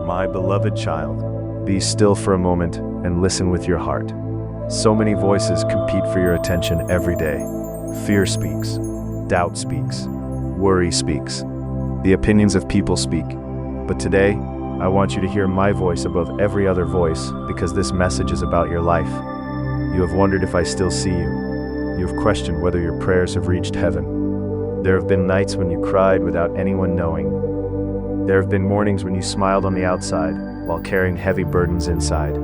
My beloved child, be still for a moment and listen with your heart. So many voices compete for your attention every day. Fear speaks, doubt speaks, worry speaks, the opinions of people speak. But today, I want you to hear my voice above every other voice, because this message is about your life. You have wondered if I still see you. You have questioned whether your prayers have reached heaven. There have been nights when you cried without anyone knowing. There have been mornings when you smiled on the outside while carrying heavy burdens inside.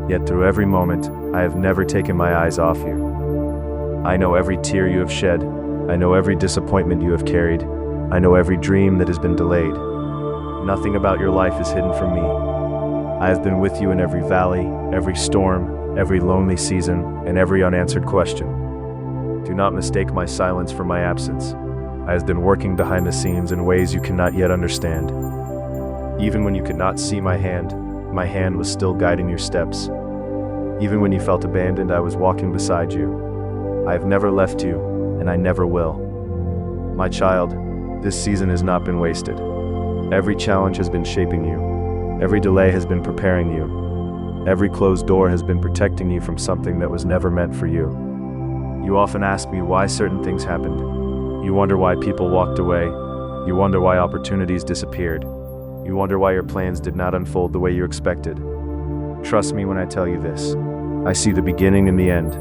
Yet through every moment, I have never taken my eyes off you. I know every tear you have shed. I know every disappointment you have carried. I know every dream that has been delayed. Nothing about your life is hidden from me. I have been with you in every valley, every storm, every lonely season, and every unanswered question. Do not mistake my silence for my absence. I have been working behind the scenes in ways you cannot yet understand. Even when you could not see my hand was still guiding your steps. Even when you felt abandoned, I was walking beside you. I have never left you, and I never will. My child, this season has not been wasted. Every challenge has been shaping you. Every delay has been preparing you. Every closed door has been protecting you from something that was never meant for you. You often ask me why certain things happened. You wonder why people walked away. You wonder why opportunities disappeared. You wonder why your plans did not unfold the way you expected. Trust me when I tell you this. I see the beginning and the end.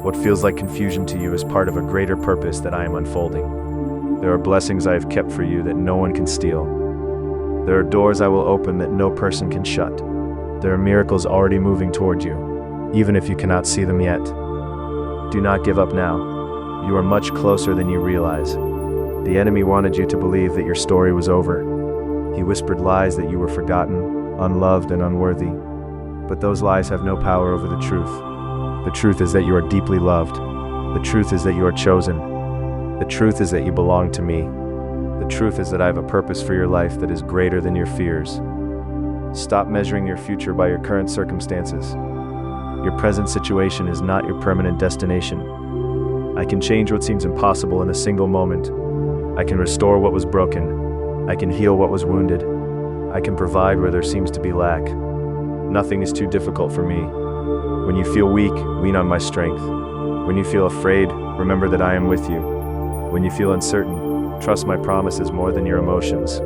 What feels like confusion to you is part of a greater purpose that I am unfolding. There are blessings I have kept for you that no one can steal. There are doors I will open that no person can shut. There are miracles already moving toward you, even if you cannot see them yet. Do not give up now. You are much closer than you realize. The enemy wanted you to believe that your story was over. He whispered lies that you were forgotten, unloved, and unworthy. But those lies have no power over the truth. The truth is that you are deeply loved. The truth is that you are chosen. The truth is that you belong to me. The truth is that I have a purpose for your life that is greater than your fears. Stop measuring your future by your current circumstances. Your present situation is not your permanent destination. I can change what seems impossible in a single moment. I can restore what was broken. I can heal what was wounded. I can provide where there seems to be lack. Nothing is too difficult for me. When you feel weak, lean on my strength. When you feel afraid, remember that I am with you. When you feel uncertain, trust my promises more than your emotions.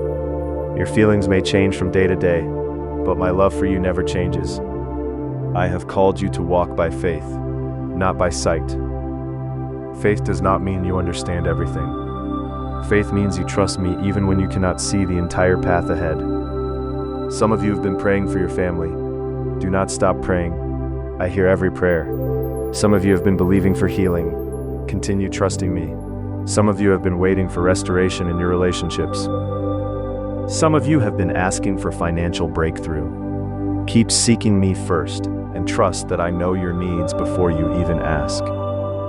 Your feelings may change from day to day, but my love for you never changes. I have called you to walk by faith, not by sight. Faith does not mean you understand everything. Faith means you trust me even when you cannot see the entire path ahead. Some of you have been praying for your family. Do not stop praying. I hear every prayer. Some of you have been believing for healing. Continue trusting me. Some of you have been waiting for restoration in your relationships. Some of you have been asking for financial breakthrough. Keep seeking me first, and trust that I know your needs before you even ask.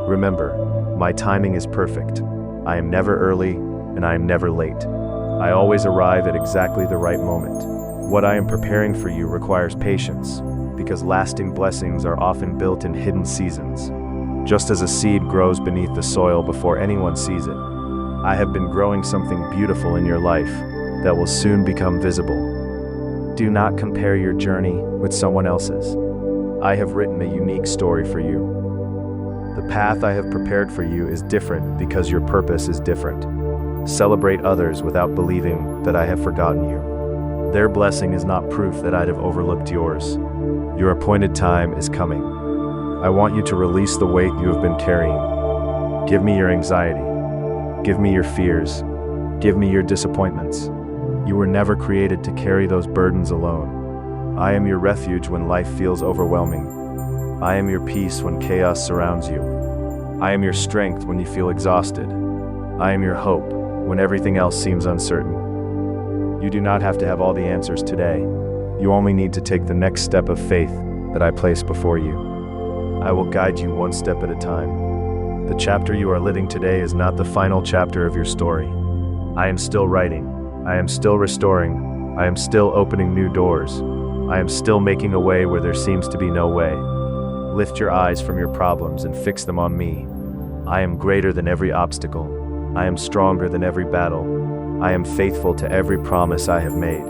Remember, my timing is perfect. I am never early, and I am never late. I always arrive at exactly the right moment. What I am preparing for you requires patience, because lasting blessings are often built in hidden seasons. Just as a seed grows beneath the soil before anyone sees it, I have been growing something beautiful in your life that will soon become visible. Do not compare your journey with someone else's. I have written a unique story for you. The path I have prepared for you is different because your purpose is different. Celebrate others without believing that I have forgotten you. Their blessing is not proof that I'd have overlooked yours. Your appointed time is coming. I want you to release the weight you have been carrying. Give me your anxiety. Give me your fears. Give me your disappointments. You were never created to carry those burdens alone. I am your refuge when life feels overwhelming. I am your peace when chaos surrounds you. I am your strength when you feel exhausted. I am your hope when everything else seems uncertain. You do not have to have all the answers today. You only need to take the next step of faith that I place before you. I will guide you one step at a time. The chapter you are living today is not the final chapter of your story. I am still writing. I am still restoring. I am still opening new doors. I am still making a way where there seems to be no way. Lift your eyes from your problems and fix them on me. I am greater than every obstacle. I am stronger than every battle. I am faithful to every promise I have made.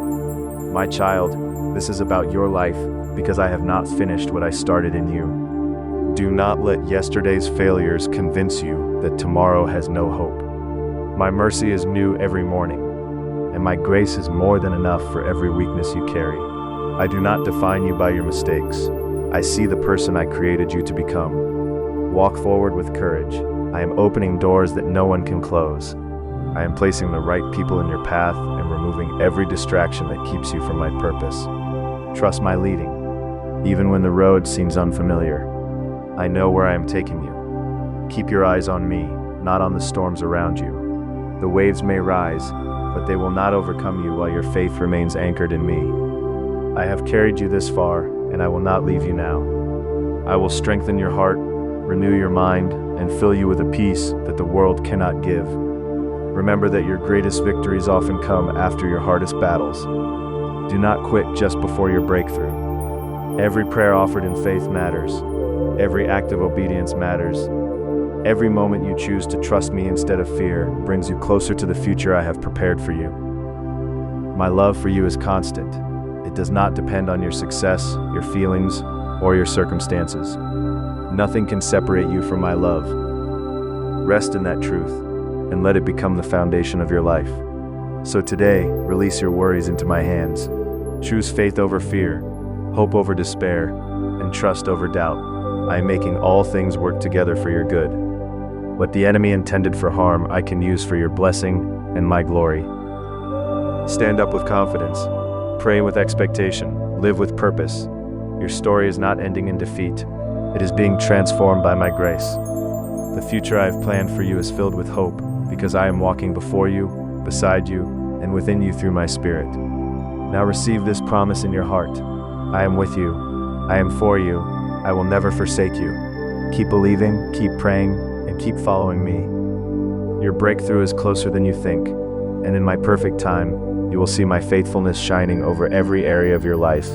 My child, this is about your life, because I have not finished what I started in you. Do not let yesterday's failures convince you that tomorrow has no hope. My mercy is new every morning, and my grace is more than enough for every weakness you carry. I do not define you by your mistakes. I see the person I created you to become. Walk forward with courage. I am opening doors that no one can close. I am placing the right people in your path and removing every distraction that keeps you from my purpose. Trust my leading, even when the road seems unfamiliar. I know where I am taking you. Keep your eyes on me, not on the storms around you. The waves may rise, but they will not overcome you while your faith remains anchored in me. I have carried you this far, and I will not leave you now. I will strengthen your heart, renew your mind, and fill you with a peace that the world cannot give. Remember that your greatest victories often come after your hardest battles. Do not quit just before your breakthrough. Every prayer offered in faith matters. Every act of obedience matters. Every moment you choose to trust me instead of fear brings you closer to the future I have prepared for you. My love for you is constant. It does not depend on your success, your feelings, or your circumstances. Nothing can separate you from my love. Rest in that truth, and let it become the foundation of your life. So today, release your worries into my hands. Choose faith over fear, hope over despair, and trust over doubt. I am making all things work together for your good. What the enemy intended for harm, I can use for your blessing and my glory. Stand up with confidence. Pray with expectation. Live with purpose. Your story is not ending in defeat. It is being transformed by my grace. The future I have planned for you is filled with hope, because I am walking before you, beside you, and within you through my Spirit. Now receive this promise in your heart. I am with you. I am for you. I will never forsake you. Keep believing, keep praying, and keep following me. Your breakthrough is closer than you think, and in my perfect time, you will see my faithfulness shining over every area of your life.